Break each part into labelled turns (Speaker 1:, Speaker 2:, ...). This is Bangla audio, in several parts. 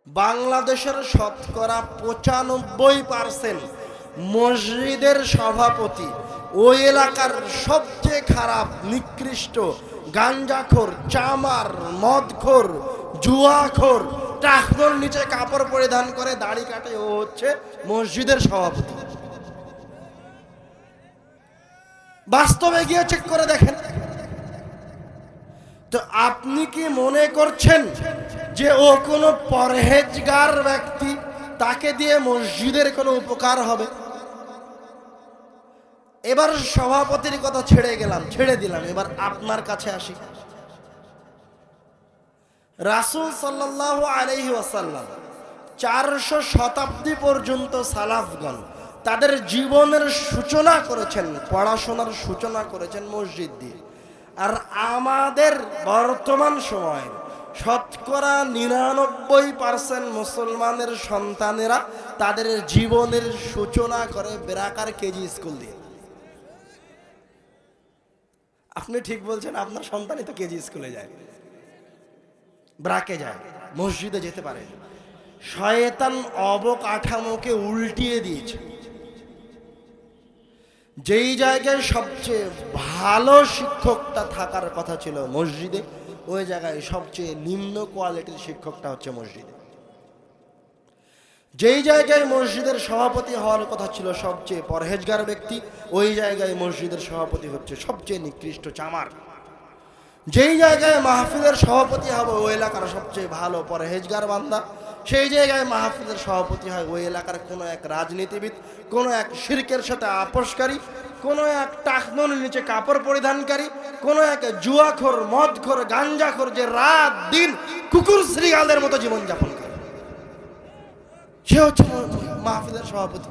Speaker 1: বাংলাদেশের শতকরা ৯৫% মসজিদের সভাপতি ওই এলাকার সবচেয়ে খারাপ, নিকৃষ্ট, গাঞ্জাখোর, চামার, মদখোর, জুয়াখোর, টাকনোর নিচে কাপড় পরিধান করে দাড়ি কাটে, ও হচ্ছে মসজিদের সভাপতি। বাস্তবে গিয়ে চেক করে দেখেন তো। আপনি কি মনে করছেন যে ও কোনো পরহেজগার ব্যক্তি, তাকে দিয়ে মসজিদের কোনো উপকার হবে? এবার সভাপতির কথা ছেড়ে দিলাম, এবার আপনার কাছে আসি। রাসূল সাল্লাল্লাহু আলাইহি ওয়াসাল্লাম 400 শতাব্দী পর্যন্ত সালাফগণ তাদের জীবনের সূচনা করেছেন, পড়াশোনার সূচনা করেছেন মসজিদ দিয়ে। আর আমাদের বর্তমান সময়ে শতকরা 99% মুসলমানের সন্তানেরা তাদের জীবনের সূচনা করে বেরাকার কেজি স্কুল দিয়ে। আপনি ঠিক বলছেন, আপনার সন্তানই তো কেজি স্কুলে যায়, ব্রাকে যায়, মসজিদে যেতে পারে। শয়তান অবকাঠামোকে উল্টিয়ে দিয়েছে। যেই জায়গায় সবচেয়ে ভালো শিক্ষকটা থাকার কথা ছিল মসজিদে, ওই জায়গায় সবচেয়ে নিম্ন কোয়ালিটির শিক্ষকটা হচ্ছে মসজিদে। যেই জায়গায় মসজিদের সভাপতি হওয়ার কথা ছিল সবচেয়ে পরহেজগার ব্যক্তি, ওই জায়গায় মসজিদের সভাপতি হচ্ছে সবচেয়ে নিকৃষ্ট চামার। যেই জায়গায় মাহফিলের সভাপতি হবে ওই এলাকার সবচেয়ে ভালো পরহেজগার বান্দা, সেই জায়গায় মাহফিলের সভাপতি হয় ওই এলাকার কোনো এক রাজনীতিবিদ, কোনো এক শিরকের সাথে আপোষকারী, কোনো এক টাকনোর নিচে কাপড় পরিধানকারী, কোনো এক জুয়াখোর, মদখোর, গাঞ্জাখোর, যে রাত দিন কুকুর শ্রীগালদের মতো জীবনযাপন করে, সে হচ্ছে মাহফিলের সভাপতি।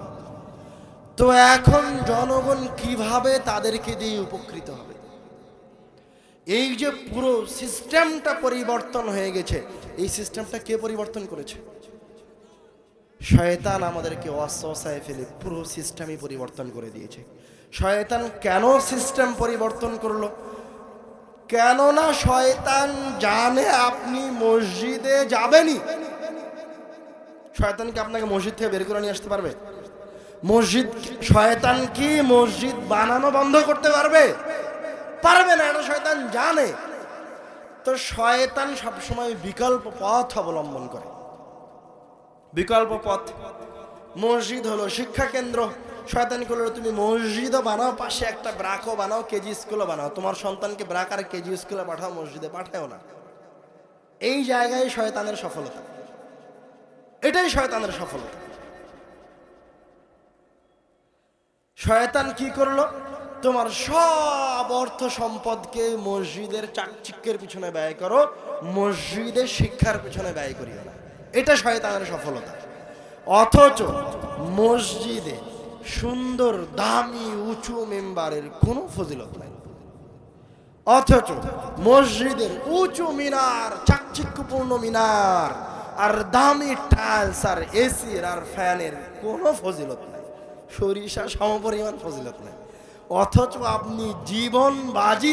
Speaker 1: তো এখন জনগণ কিভাবে তাদেরকে দিয়ে উপকৃত হবে? এই যে পুরো সিস্টেমটা পরিবর্তন হয়ে গেছে, এই সিস্টেমটা কে পরিবর্তন করেছে? শয়তান আমাদেরকে ওয়াসওয়াসায় ফেলে পুরো সিস্টেমই পরিবর্তন করে দিয়েছে। শয়তান কেন সিস্টেম পরিবর্তন করলো? কেননা শয়তান জানে আপনি মসজিদে যাবেনই। শয়তান কি আপনাকে মসজিদ থেকে বের করে নিয়ে আসতে পারবে? শয়তান কি মসজিদ বানানো বন্ধ করতে পারবে? পারবে না, এটা শয়তান জানে। তো শয়তান সবসময় বিকল্প পথ অবলম্বন করে। বিকল্প পথ, মসজিদ হলো শিক্ষা কেন্দ্র। শয়তান করলো তুমি মসজিদও বানাও, পাশে একটা ব্রাকও বানাও, কেজি স্কুলও বানাও। তোমার সন্তানকে ব্রাক আর কেজি স্কুলে পাঠাও, মসজিদে পাঠাও না। এই জায়গায় শয়তানের সফলতা, এটাই শয়তানের সফলতা। শয়তান কি করলো? তোমার সব অর্থ সম্পদকে মসজিদের চাকচিক্যের পিছনে ব্যয় করো, মসজিদের শিক্ষার পিছনে ব্যয় করিও না। এটা শয়তানের সফলতা। অথচ মসজিদে সুন্দর দামি উঁচু মেম্বারের কোনো ফজিলত নাই। অথচ মসজিদের উঁচু মিনার, চাকচিক্যপূর্ণ মিনার আর দামি টাইলস আর এসি আর ফ্যানের কোনো ফজিলত নাই, সরিষা সমপরিমাণ ফজিলত নাই। অথচ আপনি জীবন বাজি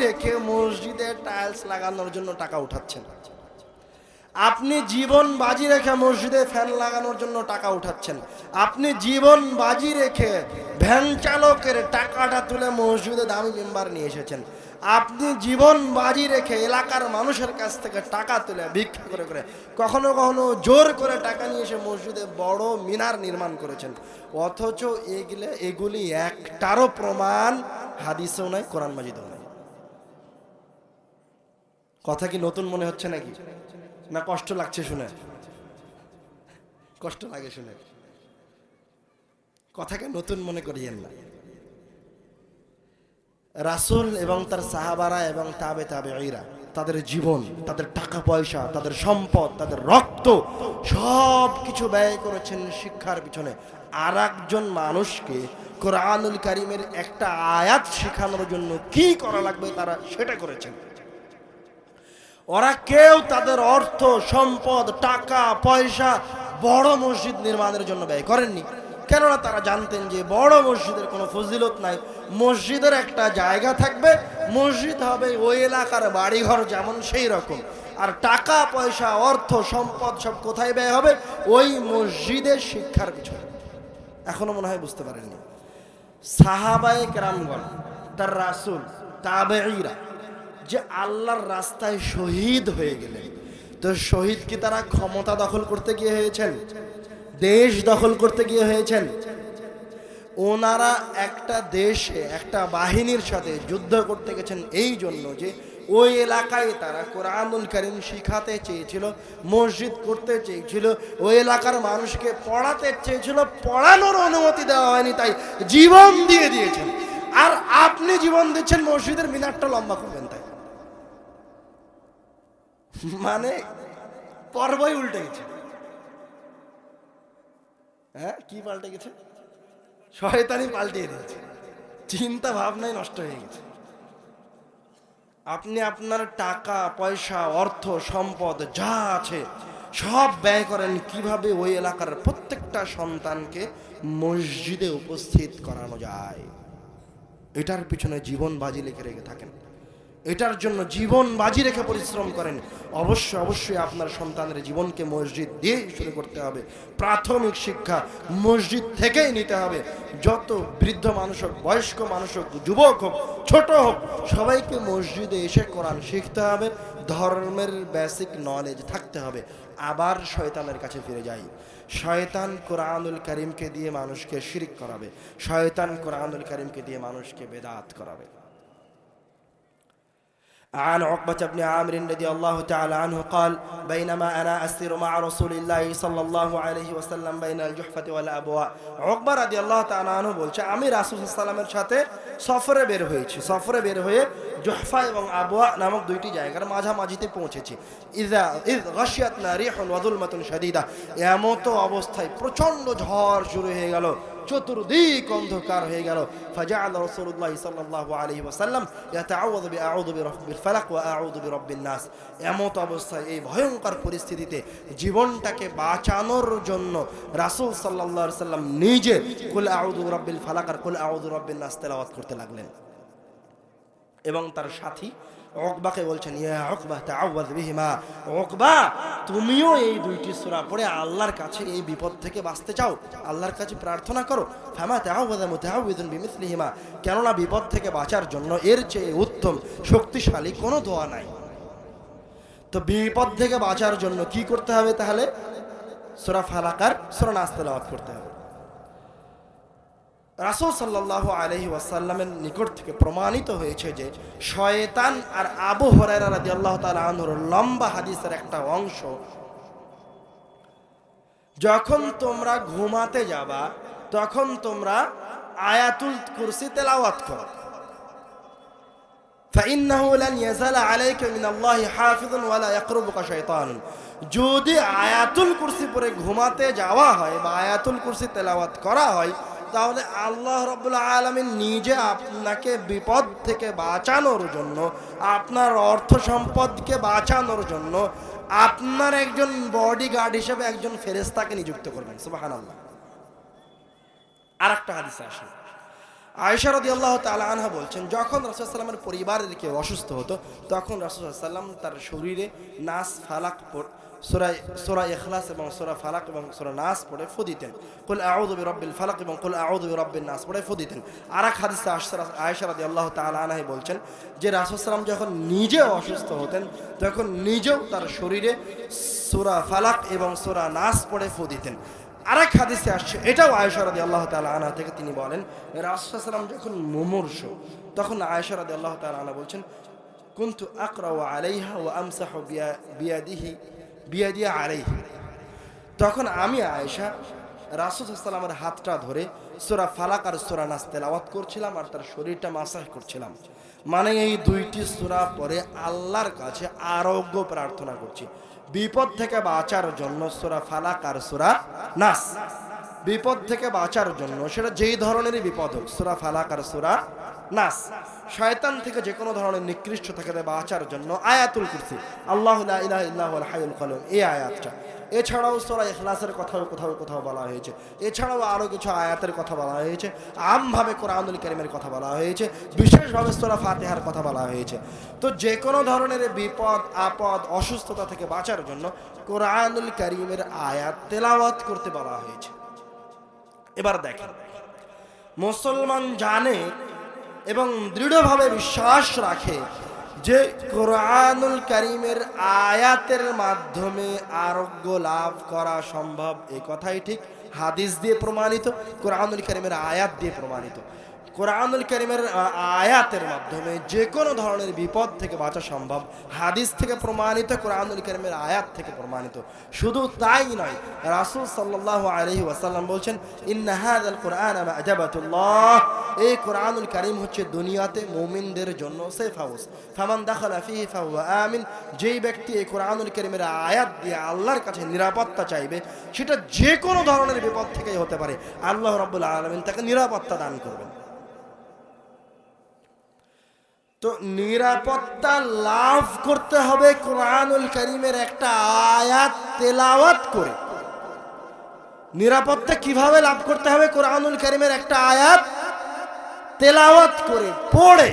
Speaker 1: রেখে মসজিদে টাইলস লাগানোর জন্য টাকা উঠাচ্ছেন। আপনি জীবন বাজি রেখে মসজিদে ফ্যান লাগানোর জন্য টাকা উঠাচ্ছেন। আপনি জীবন বাজি রেখে ভ্যান চালকের টাকাটা তুলে মসজিদে দামি মেম্বার নিয়ে এসেছেন। আপনি জীবন বাজি রেখে এলাকার মানুষের কাছ থেকে টাকা তুলে ভিক্ষা করে করে, কখনো কখনো জোর করে টাকা নিয়ে এসে মসজিদে বড় মিনার নির্মাণ করেছেন। অথচ এগুলি একটারও প্রমাণ হাদিসেও নাই, কোরআন মাজিদেও নাই। কথা কি নতুন মনে হচ্ছে নাকি? না কষ্ট লাগছে শুনে? কষ্ট লাগে শুনে? কথাকে নতুন মনে করিয়েন না। রাসূল এবং তার সাহাবারা এবং তাবেঈরা তাদের জীবন, তাদের টাকা পয়সা, তাদের সম্পদ, তাদের রক্ত সব কিছু ব্যয় করেছেন শিক্ষার পিছনে। আর একজন মানুষকে কোরআনুল কারীমের একটা আয়াত শেখানোর জন্য কি করা লাগবে তারা সেটা করেছেন। ওরা কেউ তাদের অর্থ সম্পদ, টাকা পয়সা বড় মসজিদ নির্মাণের জন্য ব্যয় করেননি। কেননা তারা জানতেন যে বড় মসজিদের কোনো ফজিলত নাই। মসজিদের একটা জায়গা থাকবে, মসজিদ হবে ওই এলাকার বাড়িঘর যেমন সেই রকম। আর টাকা পয়সা অর্থ সম্পদ সব কোথায় ব্যয় হবে? ওই মসজিদের শিক্ষার পিছনে। এখনো মনে হয় বুঝতে পারেননি। সাহাবায়ে কেরামগণ, তার রাসূল, তাবেঈরা যে আল্লাহর রাস্তায় শহীদ হয়ে গেলেন, তো শহীদ কি তারা ক্ষমতা দখল করতে গিয়ে হয়েছেন? দেশ দখল করতে গিয়ে হয়েছেন? ওনারা একটা দেশে একটা বাহিনীর সাথে যুদ্ধ করতে গেছেন এই জন্য যে ওই এলাকায় তারা কোরআনুল কারীম শিখাতে চেয়েছিল, মসজিদ করতে চেয়েছিল, ওই এলাকার মানুষকে পড়াতে চেয়েছিল, পড়ানোর অনুমতি দেওয়া হয়নি, তাই জীবন দিয়ে দিয়েছেন। আর আপনি জীবন দিচ্ছেন মসজিদের মিনারটা লম্বা করবেন, তাই মানে পর্বই উল্টে গেছে। হ্যাঁ, কি পাল্টে গেছে? শয়তানি পাল্টিয়ে দিয়েছে, চিন্তা ভাবনাই নষ্ট হয়ে গেছে। আপনি আপনার টাকা পয়সা অর্থ সম্পদ যা আছে সব ব্যয় করেন কিভাবে ওই এলাকার প্রত্যেকটা সন্তানকে মসজিদে উপস্থিত করানো যায়, এটার পিছনে জীবন বাজি রেখে থাকেন, এটার জন্য জীবন বাজি রেখে পরিশ্রম করেন। অবশ্যই আপনার সন্তানের জীবনকে মসজিদ দিয়ে শুরু করতে হবে। প্রাথমিক শিক্ষা মসজিদ থেকেই নিতে হবে। যত বৃদ্ধ মানুষ হোক, বয়স্ক মানুষ হোক, যুবক হোক, ছোট হোক, সবাইকে মসজিদে এসে কোরআন শিখতে হবে, ধর্মের বেসিক নলেজ থাকতে হবে। আবার শয়তানের কাছে ফিরে যাই। শয়তান কোরআনুল কারীমকে দিয়ে মানুষকে শিরক করাবে, শয়তান কোরআনুল কারীমকে দিয়ে মানুষকে বেদাত করাবে। عن عقبة بن عامر رضي الله تعالى عنه قال بينما أنا أسير مع رسول الله صلى الله عليه وسلم بين الجحفة والأبواء। عقبة رضي الله تعالى عنه বলছে আমি রাসূল সাল্লাল্লাহু আলাইহি ওয়াসাল্লামের সাথে সফরে বের হয়ে জুহফা এবং আবওয়া নামক দুইটি জায়গার মাঝামাঝিতে পৌঁছেছি। ইয গাশিয়াতনা রিহুন ওয়া যুলমাতুন শাদীদা, এমতো অবস্থায় প্রচন্ড ঝড় শুরু হয়ে গেল, চতুর্দিক অন্ধকার হয়ে গেল। ফাজাআলা রাসূলুল্লাহ সাল্লাল্লাহু আলাইহি ওয়াসাল্লাম ইয়াতাআওয়াযু বিআউযু বিরাব্বিল ফালাক ওয়া আউযু বিরাব্বিন নাস। এমত অবস্থায় এই ভয়ঙ্কর পরিস্থিতিতে জীবনটাকে বাঁচানোর জন্য রাসূল সাল্লাল্লাহু আলাইহি ওয়াসাল্লাম নিজে কুল আউযু বিরাব্বিল ফালাক আর কুল আউযু বিরাব্বিন নাস তেলাওয়াত করতে লাগলেন। এবং তার সাথী উকবাকে বলছেন, ইয়া উকবা তাআওয়ায বিহিমা, উকবা তুমিও এই দুইটি সূরা পড়ে আল্লাহর কাছে এই বিপদ থেকে বাঁচতে চাও, আল্লাহর কাছে প্রার্থনা করো। ফামা তাআওয়াযা মুতাআওযিযুন বিমিসলিহিমা, কেননা বিপদ থেকে বাঁচার জন্য এর চেয়ে উত্তম শক্তিশালী কোনো দোয়া নাই। তো বিপদ থেকে বাঁচার জন্য কি করতে হবে? তাহলে সূরা ফালাক আর সূরা নাস তেলাওয়াত করতে হবে। রাসূল সাল্লাল্লাহু আলাইহি ওয়াসাল্লামের নিকট থেকে প্রমাণিত হয়েছে যে শয়তান আর আবু হুরায়রা রাদিয়াল্লাহু তাআলা আনহুর লম্বা হাদিসের একটা অংশ, যখন তোমরা ঘুমাতে যাবা তখন তোমরা আয়াতুল কুরসি তেলাওয়াত করো। ফাইন্নাহু লান ইয়াজালা আলাইকা মিনাল্লাহি হাফিজুন ওয়ালা ইয়াকরুবুকা শাইতান। যদি আয়াতুল কুরসি পড়ে ঘুমাতে যাওয়া হয় বা আয়াতুল কুরসি তেলাওয়াত করা হয়, তাহলে আল্লাহ রাব্বুল আলামিন নিজে আপনাকে বিপদ থেকে বাঁচানোর জন্য, আপনার অর্থ সম্পদকে বাঁচানোর জন্য আপনার একজন বডিগার্ড হিসেবে একজন ফেরেশতাকে নিযুক্ত করবেন। সুবহানাল্লাহ। আরেকটা হাদিসে আসে, আয়েশা রাদিয়াল্লাহু তাআলা আনহা বলছেন, যখন রাসূল সাল্লাল্লাহু আলাইহি ওয়াসাল্লামের পরিবারের কেউ অসুস্থ হতো তখন রাসূল সাল্লাল্লাহু আলাইহি ওয়াসাল্লাম তার শরীরে নাস ফালাক সূরা ইখলাস এবং সূরা ফালাক এবং সূরা নাস পড়ে ফু দিতেন। কুল আউযু বিরাব্বিল ফালাক এবং কুল আউযু বিরাব্বিন নাস পড়ে ফু দিতেন। আরেক হাদিসে আয়েশা রাদিয়াল্লাহু তাআলা আনহা বলছেন যে রাসূল সাল্লাল্লাহু আলাইহি ওয়াসাল্লাম যখন নিজে অসুস্থ হতেন তখন নিজেও তার শরীরে সূরা ফালাক এবং সূরা নাস পড়ে ফু দিতেন। আরেক হাদিসে আসছে, এটাও আয়েশা রাদিয়াল্লাহু তাআলা আনহা থেকে, তিনি বলেন রাসূল সাল্লাল্লাহু আলাইহি ওয়াসাল্লাম যখন মুমূর্ষু তখন আয়েশা রাদিয়াল্লাহু তাআলা আনহা বলছেন, কুনতু আকরাউ আলাইহা ওয়া আমসাহু বিয়াদি আলাইহি। তখন আমি আয়েশা রাসূল সাল্লাল্লাহু আলাইহি ওয়াসাল্লামের হাতটা ধরে সূরা ফালাক আর সূরা নাস তেলাওয়াত করছিলাম আর তার শরীরটা মাসাজ করছিলাম। মানে এই দুইটি সূরা পরে আল্লাহর কাছে আরোগ্য প্রার্থনা করছি, বিপদ থেকে বাঁচার জন্য। সূরা ফালাক আর সূরা নাস, বিপদ থেকে বাঁচার জন্য, সেটা যেই ধরনেরই বিপদ হোক, সূরা ফালাক আর সূরা নাস। শয়তান থেকে যে কোনো ধরনের নিকৃষ্ট থেকে বাঁচার জন্য আয়াতুল কুরসি, আল্লাহু লা ইলাহা ইল্লা হুয়াল হাইয়ুল কাইয়ুম, এই আয়াতটা এছাড়াও সূরা ইখলাসের কথাও কোথাও কোথাও বলা হয়েছে, এছাড়াও আরও কিছু আয়াতের কথা বলা হয়েছে, আমভাবে কোরআনুল কারীমের কথা বলা হয়েছে, বিশেষভাবে সূরা ফাতিহার কথা বলা হয়েছে। তো যে কোনো ধরনের বিপদ আপদ অসুস্থতা থেকে বাঁচার জন্য কোরআনুল কারীমের আয়াত তেলাওয়াত করতে বলা হয়েছে। এবার দেখেন, মুসলমান জানে এবং দৃঢ়ভাবে বিশ্বাস রাখে যে কোরআনুল কারীমের আয়াতের মাধ্যমে আরোগ্য লাভ করা সম্ভব, এই কথাই ঠিক। হাদিস দিয়ে প্রমাণিত, কোরআনুল কারীমের আয়াত দিয়ে প্রমাণিত। কোরআনুল কারীমের আয়াতের মাধ্যমে যে কোনো ধরনের বিপদ থেকে বাঁচা সম্ভব, হাদিস থেকে প্রমাণিত, কোরআনুল কারীমের আয়াত থেকে প্রমাণিত। শুধু তাই নয়, রাসূল সাল্লাল্লাহু আলাইহি ওয়াসাল্লাম বলছেন, ইন্না হাযাল কুরআন মা'জাবাতুল্লাহ, এই কোরআনুল কারীম হচ্ছে দুনিয়াতে মুমিনদের জন্য সেফ হাউস। ফামান দাখালা ফিহি ফাহুয়া আমিন, যেই ব্যক্তি এই কোরআনুল কারীমের আয়াত দিয়ে আল্লাহর কাছে নিরাপত্তা চাইবে, সেটা যে কোনো ধরনের বিপদ থেকেই হতে পারে, আল্লাহ রাব্বুল আলামিন তাকে নিরাপত্তা দান করবেন। তো নিরাপত্তা লাভ করতে হবে কোরআনুল কারীমের একটা আয়াত তেলাওয়াত করে। নিরাপত্তা কিভাবে লাভ করতে হবে? কোরআনুল কারীমের একটা আয়াত তেলাওয়াত করে, পড়ে,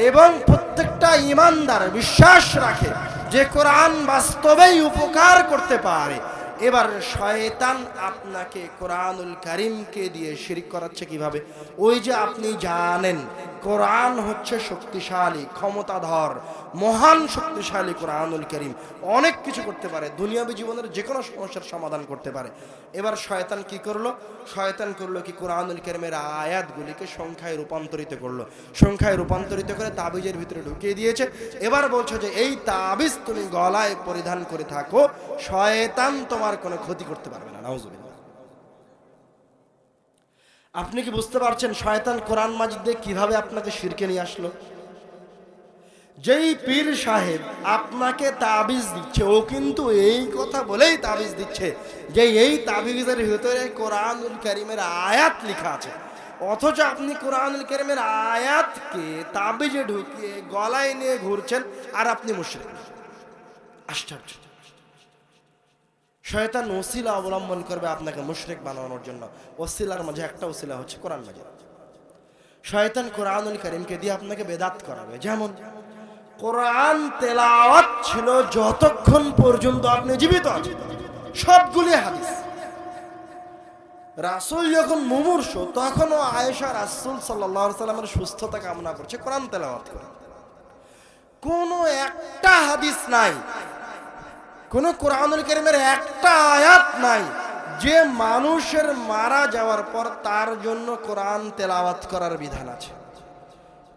Speaker 1: এবং প্রত্যেকটা ঈমানদার বিশ্বাস রাখে যে কোরআন বাস্তবেই উপকার করতে পারে। এবার শয়তান আপনাকে কোরআনুল কারীমকে দিয়ে শিরক করাচ্ছে কিভাবে? ওই যে আপনি জানেন কোরআন হচ্ছে শক্তিশালী, ক্ষমতাধর, মহান শক্তিশালী কোরআনুল কারীম অনেক কিছু করতে পারে, দুনিয়াবী জীবনের যে কোনো সমস্যার সমাধান করতে পারে। এবার শয়তান কি করলো? শয়তান করলো কি, কোরআনুল কারীমের আয়াতগুলিকে সংখ্যায় রূপান্তরিত করলো, সংখ্যায় রূপান্তরিত করে তাবিজের ভিতরে ঢুকিয়ে দিয়েছে। এবার বলছো যে এই তাবিজ তুমি গলায় পরিধান করে থাকো, শয়তান তোমার কোনো ক্ষতি করতে পারবে না। নাউজুবিল্লাহ। আপনি কি বুঝতে পারছেন শয়তান কোরআন মাজিদ দিয়ে কিভাবে আপনাকে শিরকে নিয়ে আসলো? যেই পীর সাহেব আপনাকে তাবিজ দিচ্ছে, ও কিন্তু এই কথা বলেই তাবিজ দিচ্ছে যে এই তাবিজের ভিতরে কোরআনুল কারীমের আয়াত লেখা আছে, অথচ আপনি কোরআনুল কারীমের আয়াতকে তাবিজে ঢুকিয়ে গলায় নিয়ে ঘুরছেন, আর আপনি মুশরিক। আশ্চর্য! শয়তান ওসিলা অবলম্বন করবে আপনাকে মুশরিক বানানোর জন্য। ওসিলার মাঝে একটা ওসিলা হচ্ছে কোরআন মাজিদ। শয়তান কোরআনুল কারীমকে দিয়ে আপনাকে বেদাত করাবে। যেমন কোরআন তেলাওয়াত ছিল যতক্ষণ পর্যন্ত আপনি জীবিত আছেন, সবগুলি হাদিস। রাসূল যখন মুমূর্ষ, তখনও আয়েশা রাসূল সাল্লাল্লাহু আলাইহি সাল্লামের সুস্থতা কামনা করছে কোরআন তেলাওয়াত করে। কোনো একটা হাদিস নাই, কোন কোরআনুল কারীমের একটা আয়াত নাই যে মানুষের মারা যাওয়ার পর তার জন্য কোরআন তেলাওয়াত করার বিধান আছে।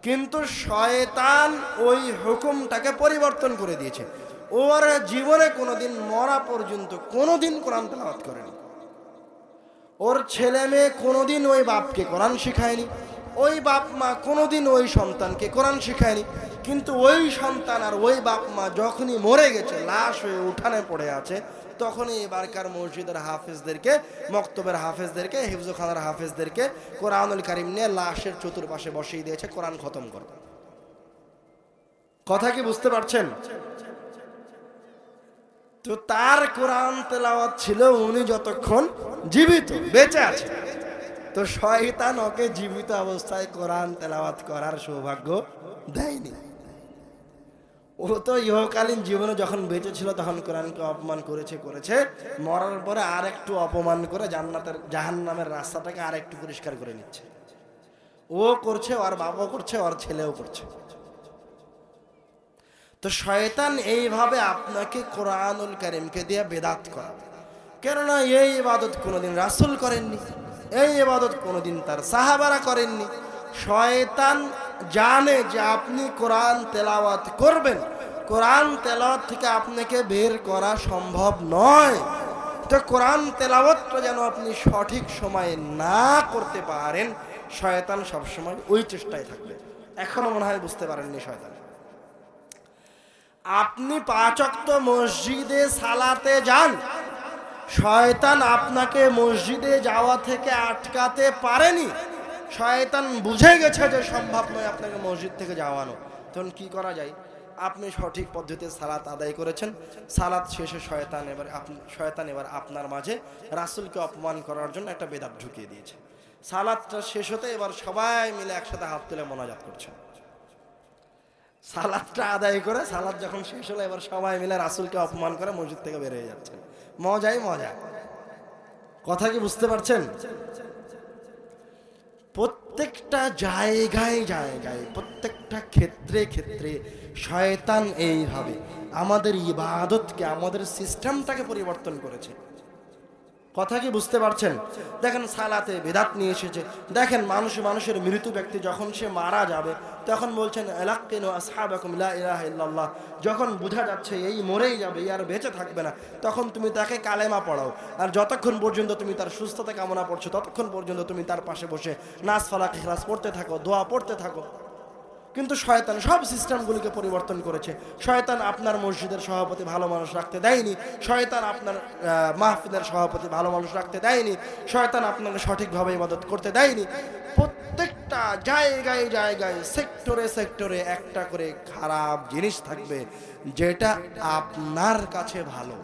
Speaker 1: কিন্তু শয়তান ওই হুকুমটাকে পরিবর্তন করে দিয়েছে। ওর জীবনে কোনোদিন মরা পর্যন্ত কোনোদিন কোরআন তেলাওয়াত করেনি। ওর ছেলে মেয়ে কোনোদিন ওই বাপকে কোরআন শিখায়নি, ওই বাপ মা কোনোদিন ওই সন্তানকে কোরআন শিখায়নি। কিন্তু ওই সন্তান আর ওই বাপ মা যখনই মরে গেছে, লাশ হয়ে উঠানে পড়ে আছে, তখনই এবারকার মসজিদের হাফেজদেরকে, মক্তবের হাফেজদেরকে, হিফজখানার হাফেজদেরকে কোরআনুল কারীম নিয়ে লাশের চতুর্পাশে বসিয়ে দিয়েছে কোরআন খতম করবে। কথা কি বুঝতে পারছেন? তো তার কোরআন তেলাওয়াত ছিল উনি যতক্ষণ জীবিত বেঁচে আছে। তো শয়তান ওকে জীবিত অবস্থায় কোরআন তেলাওয়াত করার সৌভাগ্য দেয়নি। ও তো ইহকালীন জীবনে যখন বেঁচে ছিল তখন কোরআনকে অপমান করেছে, মরার পরে আর একটু অপমান করে জান্নাতের জাহান্নামের রাস্তাটাকে আর একটু পরিষ্কার করে নিচ্ছে। ও করছে, ওর বাবাও করছে, ওর ছেলেও করছে। তো শয়তান এইভাবে আপনাকে কোরআনুল কারীমকে দিয়ে বেদাত করাবে। কেননা এই ইবাদত কোনোদিন রাসূল করেননি, এই ইবাদত কোনোদিন তার সাহাবারা করেননি। শয়তান জানে যে আপনি কোরআন তেলাওয়াত করবেন, কোরআন তেলাওয়াত থেকে আপনাকে বের করা সম্ভব নয়। তো কোরআন তেলাওয়াতটা যেন আপনি সঠিক সময়ে না করতে পারেন, শয়তান সবসময় ওই চেষ্টায় থাকবে। এখনো মনে হয় বুঝতে পারেননি শয়তান। আপনি 5 ওয়াক্ত মসজিদে সালাতে যান, শয়তান আপনাকে মসজিদে যাওয়া থেকে আটকাতে পারেনি। শয়তান বুঝে গেছে যে সম্ভব নয় আপনাকে মসজিদ থেকে যাওয়ানো। তখন কি করা যায়? আপনি সঠিক পদ্ধতিতে সালাত আদায় করেছেন, সালাত শেষে শয়তান এবার আপনার মাঝে রাসূলকে অপমান করার জন্য একটা বেদাত ঢুকিয়ে দিয়েছে। সালাতটা শেষ হতে এবার সবাই মিলে একসাথে হাত তুলে মোনাজাত করছে। সালাতটা আদায় করে সালাত যখন শেষ হলো এবার সবাই মিলে রাসূলকে অপমান করে মসজিদ থেকে বের হয়ে যাচ্ছে। মজাই মজা। কথা কি বুঝতে পারছেন? প্রত্যেকটা জায়গায় জায়গায়, প্রত্যেকটা ক্ষেত্রে ক্ষেত্রে শয়তান এইভাবে আমাদের ইবাদতকে, আমাদের সিস্টেমটাকে পরিবর্তন করেছে। কথা কি বুঝতে পারছেন? দেখেন সালাতে বেদাত নিয়ে এসেছে। দেখেন মানুষের মৃত্যু ব্যক্তি যখন সে মারা যাবে তখন বলছেন আলাক্কিনু আসহাবাকুম লা ইলাহা ইল্লাল্লাহ। যখন বোঝা যাচ্ছে এই মরেই যাবে, আর বেঁচে থাকবে না, তখন তুমি তাকে কালেমা পড়াও। আর যতক্ষণ পর্যন্ত তুমি তার সুস্থতা কামনা করছো ততক্ষণ পর্যন্ত তুমি তার পাশে বসে নাস ফালাক ইখলাস পড়তে থাকো, দোয়া পড়তে থাকো। কিন্তু শয়তান সব সিস্টেমগুলিকে পরিবর্তন করেছে। শয়তান আপনার মসজিদের সভাপতি ভালো মানুষ রাখতে দেয়নি, শয়তান আপনার মাহফিলের সভাপতি ভালো মানুষ রাখতে দেয়নি, শয়তান আপনাকে সঠিকভাবে ইবাদত করতে দেয়নি। প্রত্যেকটা জায়গায় জায়গায়, সেক্টরে সেক্টরে একটা করে খারাপ জিনিস থাকবে যেটা আপনার কাছে ভালো।